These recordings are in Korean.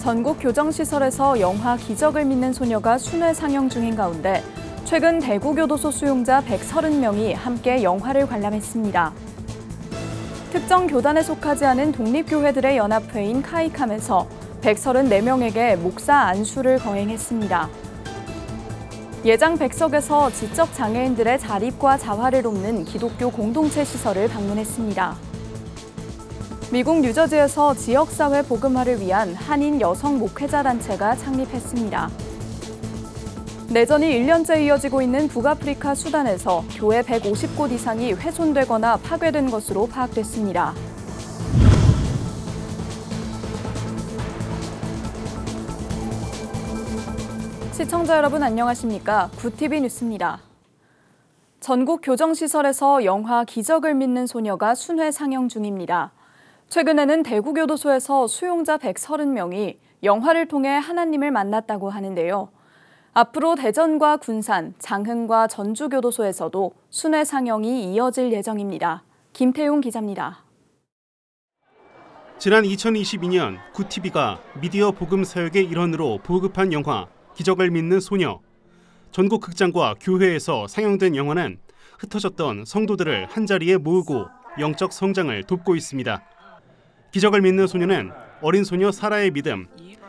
전국 교정시설에서 영화 기적을 믿는 소녀가 순회 상영 중인 가운데 최근 대구교도소 수용자 130명이 함께 영화를 관람했습니다. 특정 교단에 속하지 않은 독립교회들의 연합회인 카이캄에서 134명에게 목사 안수를 거행했습니다. 예장 백석에서 지적장애인들의 자립과 자활을 돕는 기독교 공동체 시설을 방문했습니다. 미국 뉴저지에서 지역사회 복음화를 위한 한인 여성 목회자 단체가 창립했습니다. 내전이 1년째 이어지고 있는 북아프리카 수단에서 교회 150곳 이상이 훼손되거나 파괴된 것으로 파악됐습니다. 시청자 여러분 안녕하십니까? 구TV 뉴스입니다. 전국 교정시설에서 영화 기적을 믿는 소녀가 순회 상영 중입니다. 최근에는 대구교도소에서 수용자 130명이 영화를 통해 하나님을 만났다고 하는데요. 앞으로 대전과 군산, 장흥과 전주교도소에서도 순회 상영이 이어질 예정입니다. 김태용 기자입니다. 지난 2022년 구TV가 미디어 복음 사역의 일환으로 보급한 영화 기적을 믿는 소녀. 전국 극장과 교회에서 상영된 영화는 흩어졌던 성도들을 한자리에 모으고 영적 성장을 돕고 있습니다. 기적을 믿는 소녀는 어린 소녀 사라의 믿음,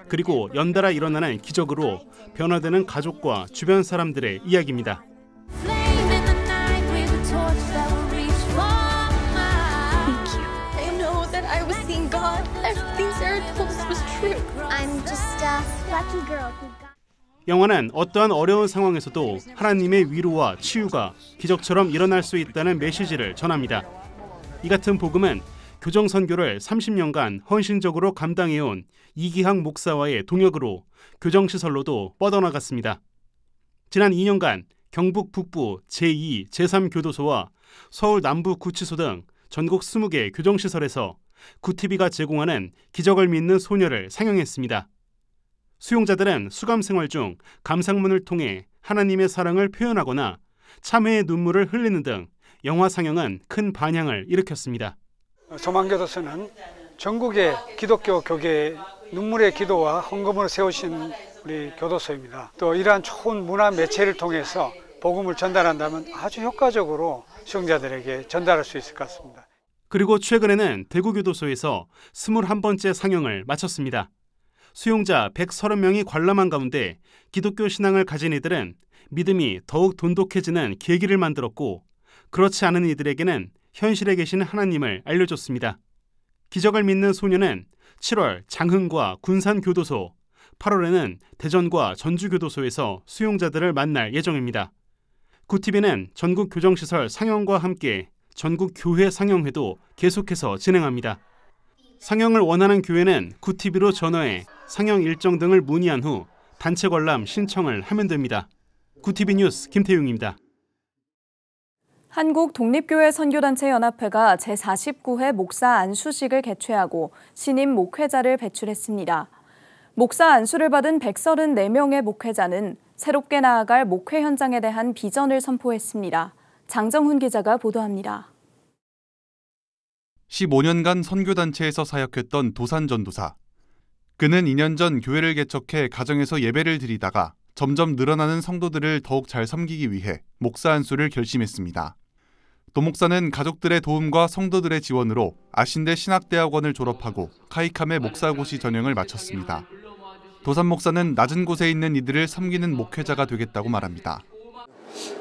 그리고 연달아 일어나는 기적으로 변화되는 가족과 주변 사람들의 이야기입니다. 영화는 어떠한 어려운 상황에서도 하나님의 위로와 치유가 기적처럼 일어날 수 있다는 메시지를 전합니다. 이 같은 복음은 교정 선교를 30년간 헌신적으로 감당해온 이기학 목사와의 동역으로 교정시설로도 뻗어나갔습니다. 지난 2년간 경북 북부 제2, 제3교도소와 서울 남부구치소 등 전국 20개 교정시설에서 구TV가 제공하는 기적을 믿는 소녀를 상영했습니다. 수용자들은 수감 생활 중 감상문을 통해 하나님의 사랑을 표현하거나 참회의 눈물을 흘리는 등 영화 상영은 큰 반향을 일으켰습니다. 소망교도소는 전국의 기독교 교계에 눈물의 기도와 헌금을 세우신 우리 교도소입니다. 또 이러한 좋은 문화 매체를 통해서 복음을 전달한다면 아주 효과적으로 수용자들에게 전달할 수 있을 것 같습니다. 그리고 최근에는 대구교도소에서 21번째 상영을 마쳤습니다. 수용자 130명이 관람한 가운데 기독교 신앙을 가진 이들은 믿음이 더욱 돈독해지는 계기를 만들었고, 그렇지 않은 이들에게는 현실에 계신 하나님을 알려줬습니다. 기적을 믿는 소녀는 7월 장흥과 군산교도소, 8월에는 대전과 전주교도소에서 수용자들을 만날 예정입니다. 구TV는 전국 교정시설 상영과 함께 전국 교회 상영회도 계속해서 진행합니다. 상영을 원하는 교회는 구TV로 전화해 상영 일정 등을 문의한 후 단체 관람 신청을 하면 됩니다. 구TV 뉴스 김태용입니다. 한국 독립교회 선교단체 연합회가 제49회 목사 안수식을 개최하고 신임 목회자를 배출했습니다. 목사 안수를 받은 134명의 목회자는 새롭게 나아갈 목회 현장에 대한 비전을 선포했습니다. 장정훈 기자가 보도합니다. 15년간 선교단체에서 사역했던 도산 전도사. 그는 2년 전 교회를 개척해 가정에서 예배를 드리다가 점점 늘어나는 성도들을 더욱 잘 섬기기 위해 목사 안수를 결심했습니다. 도 목사는 가족들의 도움과 성도들의 지원으로 아신대 신학대학원을 졸업하고 카이캄의 목사고시 전형을 마쳤습니다. 도산 목사는 낮은 곳에 있는 이들을 섬기는 목회자가 되겠다고 말합니다.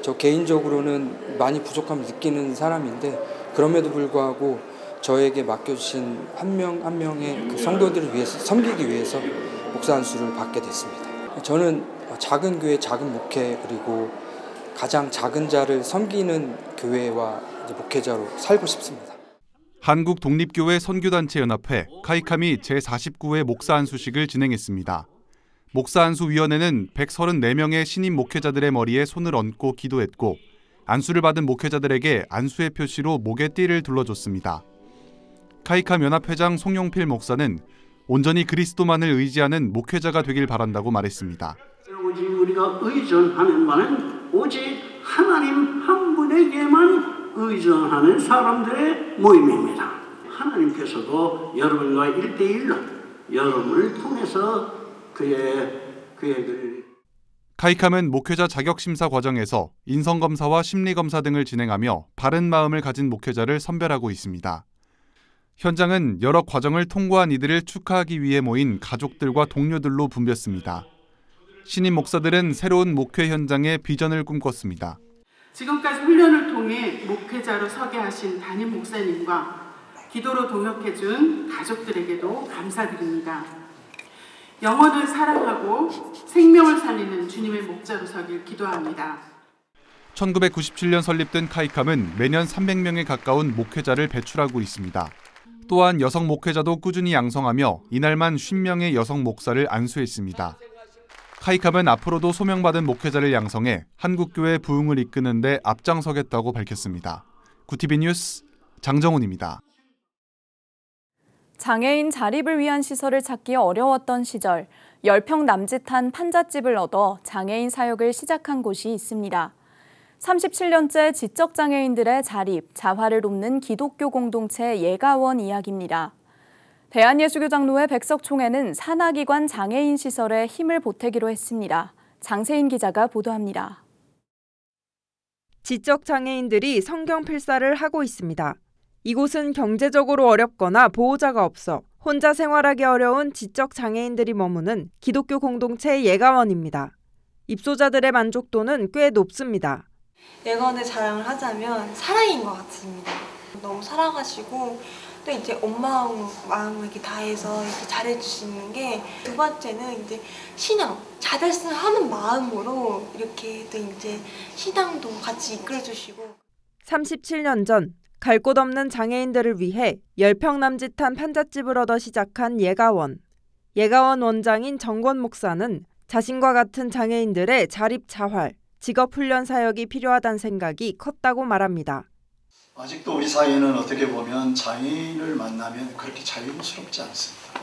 저 개인적으로는 많이 부족함을 느끼는 사람인데, 그럼에도 불구하고 저에게 맡겨주신 한 명 한 명의 그 성도들을 위해서 섬기기 위해서 목사 안수를 받게 됐습니다. 저는 작은 교회, 작은 목회, 그리고 가장 작은 자를 섬기는 교회와 목회자로 살고 싶습니다. 한국 독립교회 선교단체 연합회 카이캄이 제49회 목사 안수식을 진행했습니다. 목사 안수위원회는 134명의 신임 목회자들의 머리에 손을 얹고 기도했고, 안수를 받은 목회자들에게 안수의 표시로 목에 띠를 둘러줬습니다. 카이캄 연합회장 송용필 목사는 온전히 그리스도만을 의지하는 목회자가 되길 바란다고 말했습니다. 오직 우리가 의존하는 바는 오직 하나님 한 분에게만 의존하는 사람들의 모임입니다. 하나님께서도 여러분과 1대1로 여러분을 통해서 그의 계획을 카이캄은 목회자 자격심사 과정에서 인성검사와 심리검사 등을 진행하며 바른 마음을 가진 목회자를 선별하고 있습니다. 현장은 여러 과정을 통과한 이들을 축하하기 위해 모인 가족들과 동료들로 붐볐습니다. 신임 목사들은 새로운 목회 현장에 비전을 꿈꿨습니다. 지금까지 훈련을 통해 목회자로 서게 하신 담임 목사님과 기도로 동역해준 가족들에게도 감사드립니다. 영혼을 사랑하고 생명을 살리는 주님의 목자로 서길 기도합니다. 1997년 설립된 카이캄은 매년 300명에 가까운 목회자를 배출하고 있습니다. 또한 여성 목회자도 꾸준히 양성하며 이날만 50명의 여성 목사를 안수했습니다. 카이캄은 앞으로도 소명받은 목회자를 양성해 한국교회 부흥을 이끄는 데 앞장서겠다고 밝혔습니다. 구티비 뉴스 장정훈입니다. 장애인 자립을 위한 시설을 찾기 어려웠던 시절 10평 남짓한 판잣집을 얻어 장애인 사역을 시작한 곳이 있습니다. 37년째 지적장애인들의 자립, 자활을 돕는 기독교 공동체 예가원 이야기입니다. 대한예수교장로회 백석총회는 산하기관 장애인 시설에 힘을 보태기로 했습니다. 장세인 기자가 보도합니다. 지적장애인들이 성경 필사를 하고 있습니다. 이곳은 경제적으로 어렵거나 보호자가 없어 혼자 생활하기 어려운 지적장애인들이 머무는 기독교 공동체 예가원입니다. 입소자들의 만족도는 꽤 높습니다. 예가원의 자랑을 하자면 사랑인 것 같습니다. 너무 사랑하시고 또 이제 온 마음을 이렇게 다해서 이렇게 잘해주시는 게, 두 번째는 이제 신앙, 자달슨 하는 마음으로 이렇게 또 이제 신앙도 같이 이끌어주시고. 37년 전 갈 곳 없는 장애인들을 위해 10평 남짓한 판잣집을 얻어 시작한 예가원. 예가원 원장인 정권 목사는 자신과 같은 장애인들의 자립 자활, 직업 훈련 사역이 필요하다는 생각이 컸다고 말합니다. 아직도 우리 사회는 어떻게 보면 장애인을 만나면 그렇게 자유스럽지 않습니다.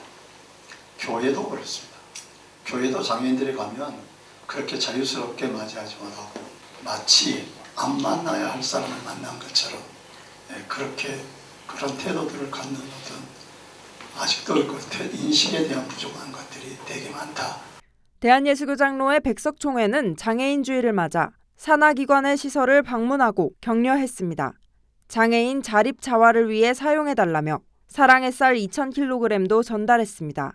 교회도 그렇습니다. 교회도 장애인들이 가면 그렇게 자유스럽게 맞이하지 못하고 마치 안 만나야 할 사람을 만난 것처럼 그렇게 그런 태도들을 갖는 어떤 아직도 그 인식에 대한 부족한 것들이 되게 많다. 대한예수교장로회 백석총회는 장애인주의를 맞아 산하기관의 시설을 방문하고 격려했습니다. 장애인 자립 자활을 위해 사용해달라며 사랑의 쌀 2,000kg도 전달했습니다.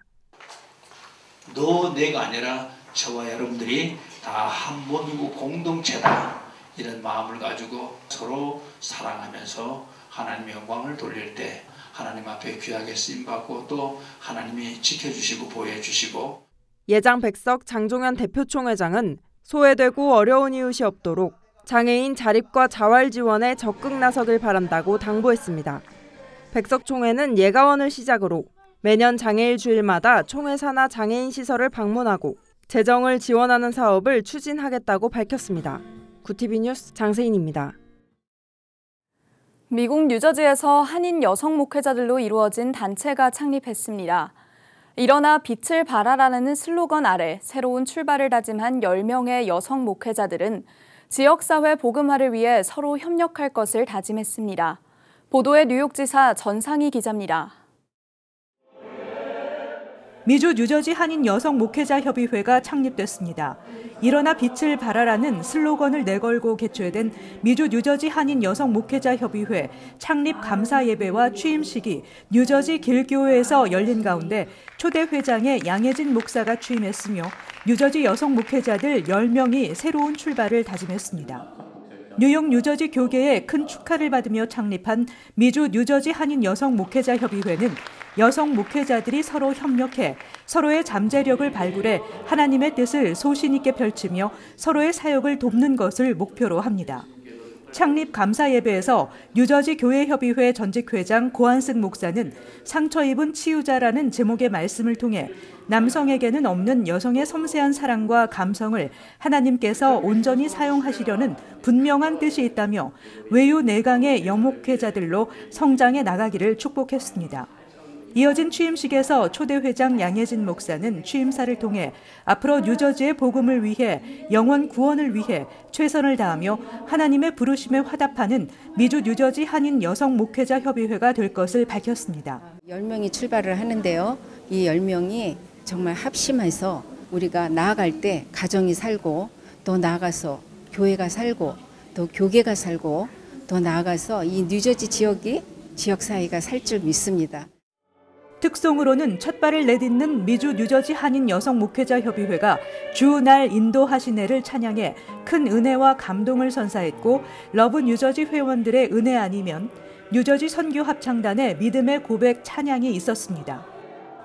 너 내가 아니라 저와 여러분들이 다 한 몸이고 공동체다. 이런 마음을 가지고 서로 사랑하면서 하나님의 영광을 돌릴 때 하나님 앞에 귀하게 쓰임받고 또 하나님이 지켜주시고 보호해주시고. 예장 백석 장종현 대표총회장은 소외되고 어려운 이웃이 없도록 장애인 자립과 자활 지원에 적극 나서길 바란다고 당부했습니다. 백석총회는 예가원을 시작으로 매년 장애일 주일마다 총회 산하 장애인 시설을 방문하고 재정을 지원하는 사업을 추진하겠다고 밝혔습니다. 구티비 뉴스 장세인입니다. 미국 뉴저지에서 한인 여성 목회자들로 이루어진 단체가 창립했습니다. 일어나 빛을 발하라는 슬로건 아래 새로운 출발을 다짐한 10명의 여성 목회자들은 지역사회 복음화를 위해 서로 협력할 것을 다짐했습니다. 보도에 뉴욕지사 전상희 기자입니다. 미주 뉴저지 한인 여성 목회자 협의회가 창립됐습니다. 일어나 빛을 발하라는 슬로건을 내걸고 개최된 미주 뉴저지 한인 여성 목회자 협의회 창립 감사 예배와 취임식이 뉴저지 길교회에서 열린 가운데 초대 회장의 양혜진 목사가 취임했으며 뉴저지 여성 목회자들 10명이 새로운 출발을 다짐했습니다. 뉴욕 뉴저지 교계의 큰 축하를 받으며 창립한 미주 뉴저지 한인 여성 목회자 협의회는 여성 목회자들이 서로 협력해 서로의 잠재력을 발굴해 하나님의 뜻을 소신 있게 펼치며 서로의 사역을 돕는 것을 목표로 합니다. 창립 감사 예배에서 뉴저지 교회협의회 전직 회장 고한승 목사는 상처 입은 치유자라는 제목의 말씀을 통해 남성에게는 없는 여성의 섬세한 사랑과 감성을 하나님께서 온전히 사용하시려는 분명한 뜻이 있다며 외유 내강의 여목회자들로 성장해 나가기를 축복했습니다. 이어진 취임식에서 초대 회장 양혜진 목사는 취임사를 통해 앞으로 뉴저지의 복음을 위해 영혼 구원을 위해 최선을 다하며 하나님의 부르심에 화답하는 미주 뉴저지 한인 여성 목회자 협의회가 될 것을 밝혔습니다. 10명이 출발을 하는데요. 이 10명이 정말 합심해서 우리가 나아갈 때 가정이 살고 또 나아가서 교회가 살고 또 교계가 살고 더 나아가서 이 뉴저지 지역이 지역사회가 살 줄 믿습니다. 특송으로는 첫 발을 내딛는 미주 뉴저지 한인 여성 목회자 협의회가 주날 인도하시네를 찬양해 큰 은혜와 감동을 선사했고 러브 뉴저지 회원들의 은혜 아니면 뉴저지 선교 합창단의 믿음의 고백 찬양이 있었습니다.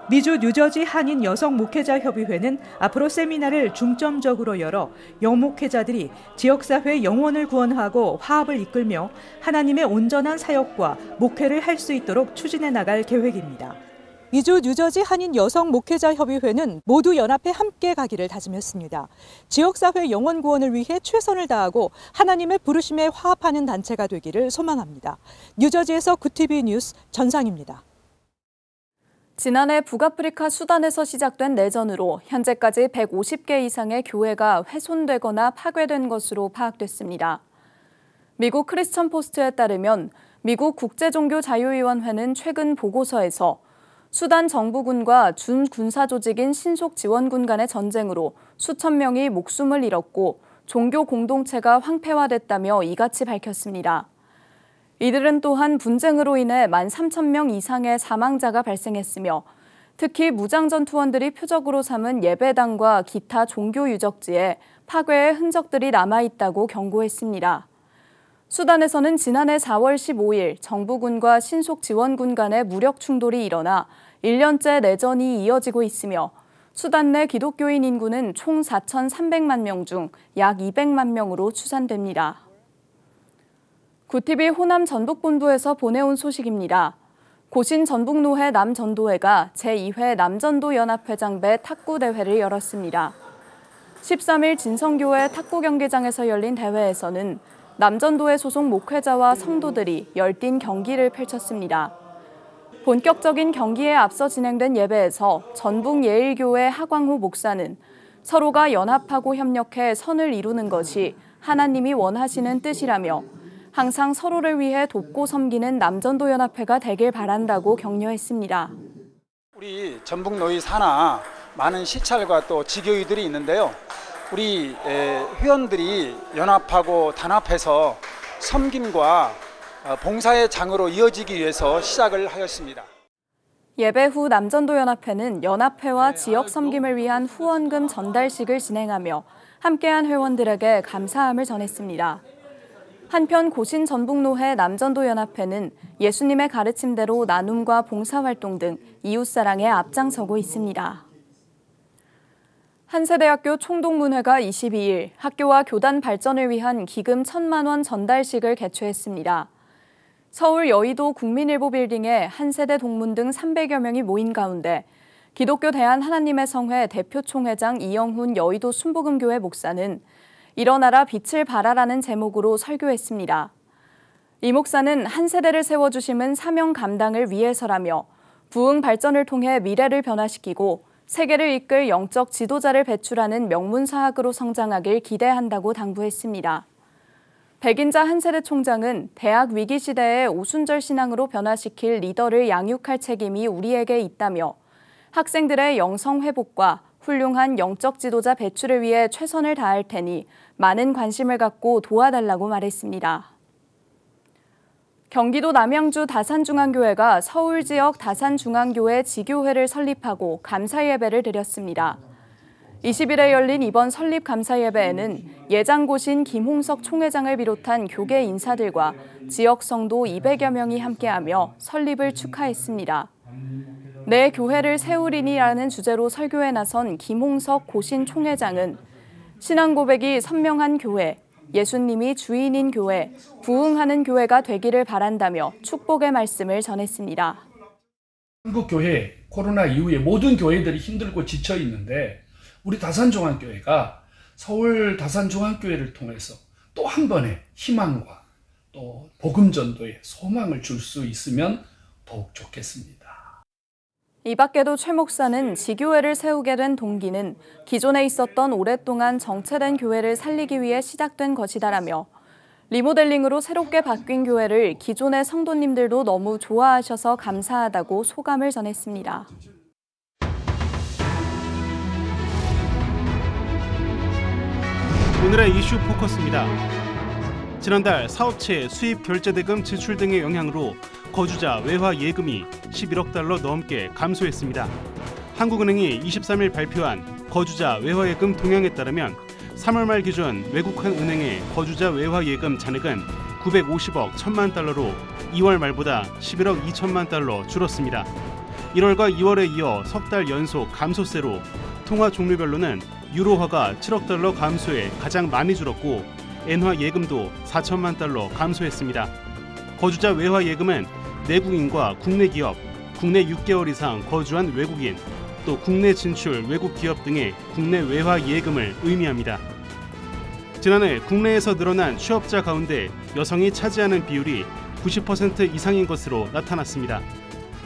미주 뉴저지 한인 여성 목회자 협의회는 앞으로 세미나를 중점적으로 열어 여목회자들이 지역사회 영혼을 구원하고 화합을 이끌며 하나님의 온전한 사역과 목회를 할 수 있도록 추진해 나갈 계획입니다. 미주 뉴저지 한인 여성 목회자 협의회는 모두 연합해 함께 가기를 다짐했습니다. 지역사회 영혼 구원을 위해 최선을 다하고 하나님의 부르심에 화합하는 단체가 되기를 소망합니다. 뉴저지에서 구티비 뉴스 전상입니다. 지난해 북아프리카 수단에서 시작된 내전으로 현재까지 150개 이상의 교회가 훼손되거나 파괴된 것으로 파악됐습니다. 미국 크리스천 포스트에 따르면 미국 국제종교자유위원회는 최근 보고서에서 수단 정부군과 준군사 조직인 신속지원군 간의 전쟁으로 수천 명이 목숨을 잃었고 종교 공동체가 황폐화됐다며 이같이 밝혔습니다. 이들은 또한 분쟁으로 인해 13,000명 이상의 사망자가 발생했으며 특히 무장전투원들이 표적으로 삼은 예배당과 기타 종교 유적지에 파괴의 흔적들이 남아있다고 경고했습니다. 수단에서는 지난해 4월 15일 정부군과 신속지원군 간의 무력 충돌이 일어나 1년째 내전이 이어지고 있으며 수단 내 기독교인 인구는 총 4,300만 명 중 약 200만 명으로 추산됩니다. 구티비 호남 전북본부에서 보내온 소식입니다. 고신 전북노회 남전도회가 제2회 남전도연합회장배 탁구대회를 열었습니다. 13일 진성교회 탁구경기장에서 열린 대회에서는 남전도회 소속 목회자와 성도들이 열띤 경기를 펼쳤습니다. 본격적인 경기에 앞서 진행된 예배에서 전북예일교회 하광호 목사는 서로가 연합하고 협력해 선을 이루는 것이 하나님이 원하시는 뜻이라며 항상 서로를 위해 돕고 섬기는 남전도연합회가 되길 바란다고 격려했습니다. 우리 전북노이 산하 많은 시찰과 또 지교위들이 있는데요. 우리 회원들이 연합하고 단합해서 섬김과 봉사의 장으로 이어지기 위해서 시작을 하였습니다. 예배 후 남전도연합회는 연합회와 지역 섬김을 위한 후원금 전달식을 진행하며 함께한 회원들에게 감사함을 전했습니다. 한편 고신 전북노회 남전도연합회는 예수님의 가르침대로 나눔과 봉사활동 등 이웃사랑에 앞장서고 있습니다. 한세대학교 총동문회가 22일 학교와 교단 발전을 위한 기금 1,000만 원 전달식을 개최했습니다. 서울 여의도 국민일보 빌딩에 한세대 동문 등 300여 명이 모인 가운데 기독교 대한하나님의 성회 대표총회장 이영훈 여의도 순복음교회 목사는 일어나라 빛을 발하라는 제목으로 설교했습니다. 이 목사는 한 세대를 세워주심은 사명 감당을 위해서라며 부흥 발전을 통해 미래를 변화시키고 세계를 이끌 영적 지도자를 배출하는 명문사학으로 성장하길 기대한다고 당부했습니다. 백인자 한세대 총장은 대학 위기 시대에 오순절 신앙으로 변화시킬 리더를 양육할 책임이 우리에게 있다며 학생들의 영성 회복과 훌륭한 영적 지도자 배출을 위해 최선을 다할 테니 많은 관심을 갖고 도와달라고 말했습니다. 경기도 남양주 다산중앙교회가 서울 지역 다산중앙교회 지교회를 설립하고 감사예배를 드렸습니다. 20일에 열린 이번 설립 감사예배에는 예장고신 김홍석 총회장을 비롯한 교계 인사들과 지역 성도 200여 명이 함께하며 설립을 축하했습니다. 내 교회를 세우리니라는 주제로 설교에 나선 김홍석 고신 총회장은 신앙 고백이 선명한 교회, 예수님이 주인인 교회, 부흥하는 교회가 되기를 바란다며 축복의 말씀을 전했습니다. 한국 교회 코로나 이후에 모든 교회들이 힘들고 지쳐 있는데 우리 다산중앙교회가 서울 다산중앙교회를 통해서 또 한 번의 희망과 또 복음 전도의 소망을 줄 수 있으면 더욱 좋겠습니다. 이 밖에도 최 목사는 지교회를 세우게 된 동기는 기존에 있었던 오랫동안 정체된 교회를 살리기 위해 시작된 것이다라며 리모델링으로 새롭게 바뀐 교회를 기존의 성도님들도 너무 좋아하셔서 감사하다고 소감을 전했습니다. 오늘의 이슈 포커스입니다. 지난달 사업체 수입 결제대금 지출 등의 영향으로 거주자 외화 예금이 11억 달러 넘게 감소했습니다. 한국은행이 23일 발표한 거주자 외화 예금 동향에 따르면 3월 말 기준 외국한 은행의 거주자 외화 예금 잔액은 950억 1천만 달러로 2월 말보다 11억 2천만 달러 줄었습니다. 1월과 2월에 이어 석 달 연속 감소세로 통화 종류별로는 유로화가 7억 달러 감소해 가장 많이 줄었고 엔화 예금도 4천만 달러 감소했습니다. 거주자 외화 예금은 내국인과 국내 기업, 국내 6개월 이상 거주한 외국인, 또 국내 진출 외국 기업 등의 국내 외화 예금을 의미합니다. 지난해 국내에서 늘어난 취업자 가운데 여성이 차지하는 비율이 90% 이상인 것으로 나타났습니다.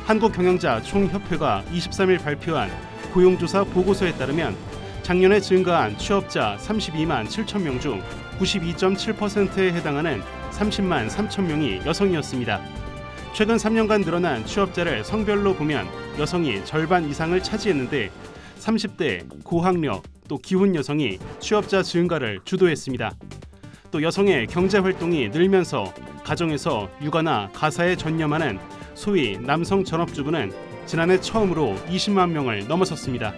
한국경영자 총협회가 23일 발표한 고용조사 보고서에 따르면 작년에 증가한 취업자 32만 7천 명 중 92.7%에 해당하는 30만 3천 명이 여성이었습니다. 최근 3년간 늘어난 취업자를 성별로 보면 여성이 절반 이상을 차지했는데 30대, 고학력, 또 기혼 여성이 취업자 증가를 주도했습니다. 또 여성의 경제활동이 늘면서 가정에서 육아나 가사에 전념하는 소위 남성 전업주부는 지난해 처음으로 20만 명을 넘어섰습니다.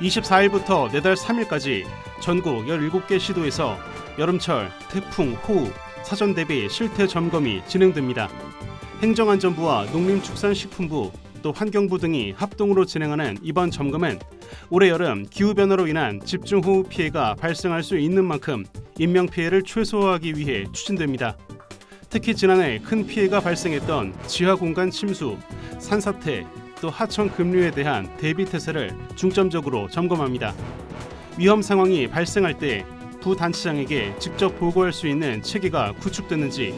24일부터 내달 3일까지 전국 17개 시도에서 여름철 태풍, 호우, 사전 대비 실태 점검이 진행됩니다. 행정안전부와 농림축산식품부, 또 환경부 등이 합동으로 진행하는 이번 점검은 올해 여름 기후변화로 인한 집중호우 피해가 발생할 수 있는 만큼 인명피해를 최소화하기 위해 추진됩니다. 특히 지난해 큰 피해가 발생했던 지하공간 침수, 산사태, 또 하천 급류에 대한 대비태세를 중점적으로 점검합니다. 위험 상황이 발생할 때 부단체장에게 직접 보고할 수 있는 체계가 구축됐는지,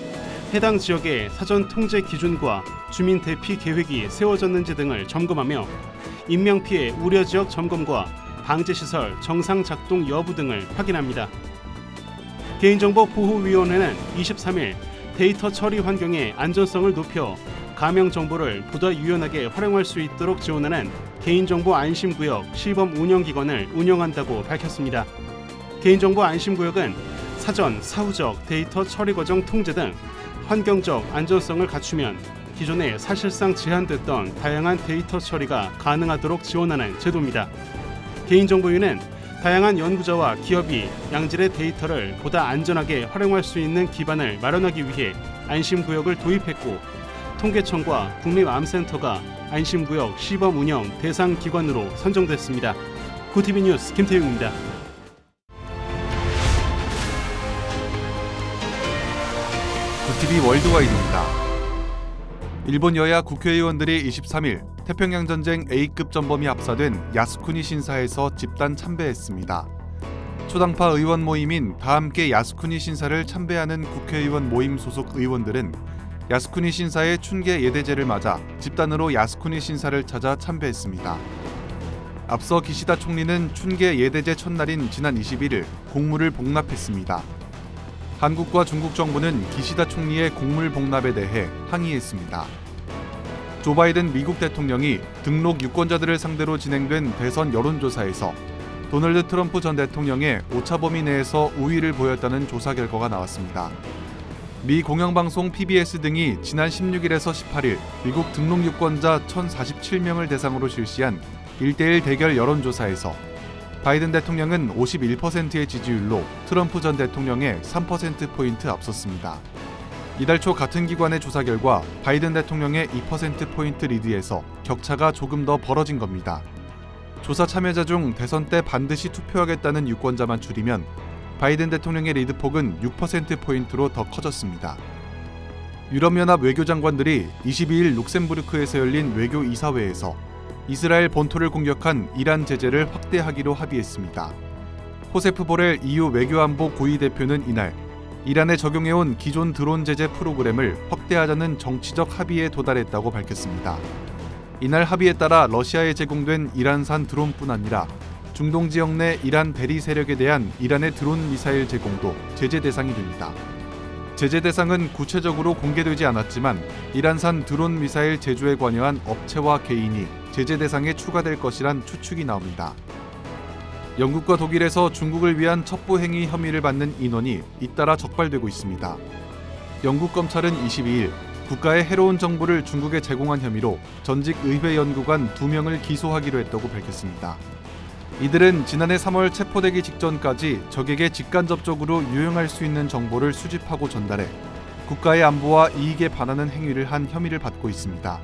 해당 지역의 사전 통제 기준과 주민 대피 계획이 세워졌는지 등을 점검하며 인명피해 우려 지역 점검과 방제시설 정상 작동 여부 등을 확인합니다. 개인정보보호위원회는 23일 데이터 처리 환경의 안전성을 높여 가명 정보를 보다 유연하게 활용할 수 있도록 지원하는 개인정보 안심구역 시범 운영기관을 운영한다고 밝혔습니다. 개인정보 안심구역은 사전, 사후적 데이터 처리 과정 통제 등 환경적 안전성을 갖추면 기존에 사실상 제한됐던 다양한 데이터 처리가 가능하도록 지원하는 제도입니다. 개인정보위는 다양한 연구자와 기업이 양질의 데이터를 보다 안전하게 활용할 수 있는 기반을 마련하기 위해 안심구역을 도입했고, 통계청과 국립암센터가 안심구역 시범 운영 대상 기관으로 선정됐습니다. 고티비 뉴스 김태웅입니다. 고티비 월드와이드입니다. 일본 여야 국회의원들이 23일 태평양 전쟁 A급 전범이 합사된 야스쿠니 신사에서 집단 참배했습니다. 초당파 의원 모임인 다함께 야스쿠니 신사를 참배하는 국회의원 모임 소속 의원들은 야스쿠니 신사의 춘계 예대제를 맞아 집단으로 야스쿠니 신사를 찾아 참배했습니다. 앞서 기시다 총리는 춘계 예대제 첫날인 지난 21일 공물을 복납했습니다. 한국과 중국 정부는 기시다 총리의 공물 복납에 대해 항의했습니다. 조 바이든 미국 대통령이 등록 유권자들을 상대로 진행된 대선 여론조사에서 도널드 트럼프 전 대통령의 오차 범위 내에서 우위를 보였다는 조사 결과가 나왔습니다. 미 공영방송 PBS 등이 지난 16일에서 18일 미국 등록 유권자 1,047명을 대상으로 실시한 1:1 대결 여론조사에서 바이든 대통령은 51%의 지지율로 트럼프 전 대통령의 3%포인트 앞섰습니다. 이달 초 같은 기관의 조사 결과 바이든 대통령의 2%포인트 리드에서 격차가 조금 더 벌어진 겁니다. 조사 참여자 중 대선 때 반드시 투표하겠다는 유권자만 줄이면 바이든 대통령의 리드폭은 6%포인트로 더 커졌습니다. 유럽연합 외교장관들이 22일 룩셈부르크에서 열린 외교이사회에서 이스라엘 본토를 공격한 이란 제재를 확대하기로 합의했습니다. 호세프 보렐 EU 외교안보 고위 대표는 이날 이란에 적용해온 기존 드론 제재 프로그램을 확대하자는 정치적 합의에 도달했다고 밝혔습니다. 이날 합의에 따라 러시아에 제공된 이란산 드론뿐 아니라 중동 지역 내 이란 대리 세력에 대한 이란의 드론 미사일 제공도 제재 대상이 됩니다. 제재 대상은 구체적으로 공개되지 않았지만 이란산 드론 미사일 제조에 관여한 업체와 개인이 제재 대상에 추가될 것이란 추측이 나옵니다. 영국과 독일에서 중국을 위한 첩보 행위 혐의를 받는 인원이 잇따라 적발되고 있습니다. 영국 검찰은 22일 국가의 해로운 정보를 중국에 제공한 혐의로 전직 의회 연구관 2명을 기소하기로 했다고 밝혔습니다. 이들은 지난해 3월 체포되기 직전까지 적에게 직간접적으로 유용할 수 있는 정보를 수집하고 전달해 국가의 안보와 이익에 반하는 행위를 한 혐의를 받고 있습니다.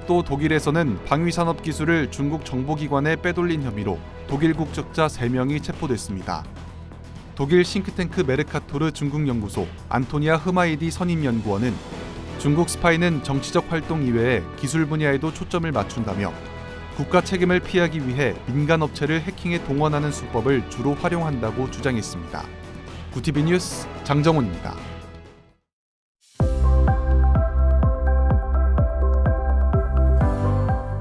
또 독일에서는 방위산업 기술을 중국 정보기관에 빼돌린 혐의로 독일 국적자 3명이 체포됐습니다. 독일 싱크탱크 메르카토르 중국연구소 안토니아 흐마이디 선임연구원은 중국 스파이는 정치적 활동 이외에 기술 분야에도 초점을 맞춘다며 국가 책임을 피하기 위해 민간 업체를 해킹에 동원하는 수법을 주로 활용한다고 주장했습니다. 구티비 뉴스 장정훈입니다.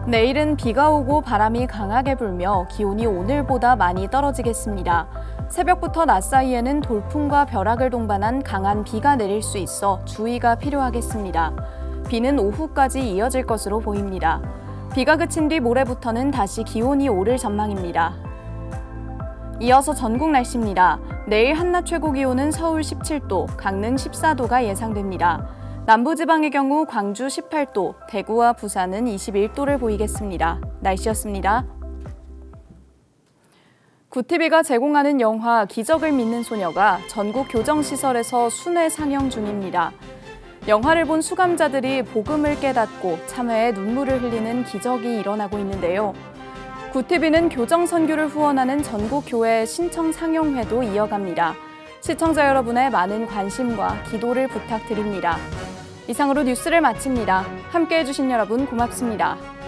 내일은 비가 오고 바람이 강하게 불며 기온이 오늘보다 많이 떨어지겠습니다. 새벽부터 낮 사이에는 돌풍과 벼락을 동반한 강한 비가 내릴 수 있어 주의가 필요하겠습니다. 비는 오후까지 이어질 것으로 보입니다. 비가 그친 뒤 모레부터는 다시 기온이 오를 전망입니다. 이어서 전국 날씨입니다. 내일 한낮 최고 기온은 서울 17도, 강릉 14도가 예상됩니다. 남부지방의 경우 광주 18도, 대구와 부산은 21도를 보이겠습니다. 날씨였습니다. 구티비가 제공하는 영화 기적을 믿는 소녀가 전국 교정시설에서 순회 상영 중입니다. 영화를 본 수감자들이 복음을 깨닫고 참회에 눈물을 흘리는 기적이 일어나고 있는데요. 구티비는 교정 선교를 후원하는 전국 교회 신청 상영회도 이어갑니다. 시청자 여러분의 많은 관심과 기도를 부탁드립니다. 이상으로 뉴스를 마칩니다. 함께해 주신 여러분 고맙습니다.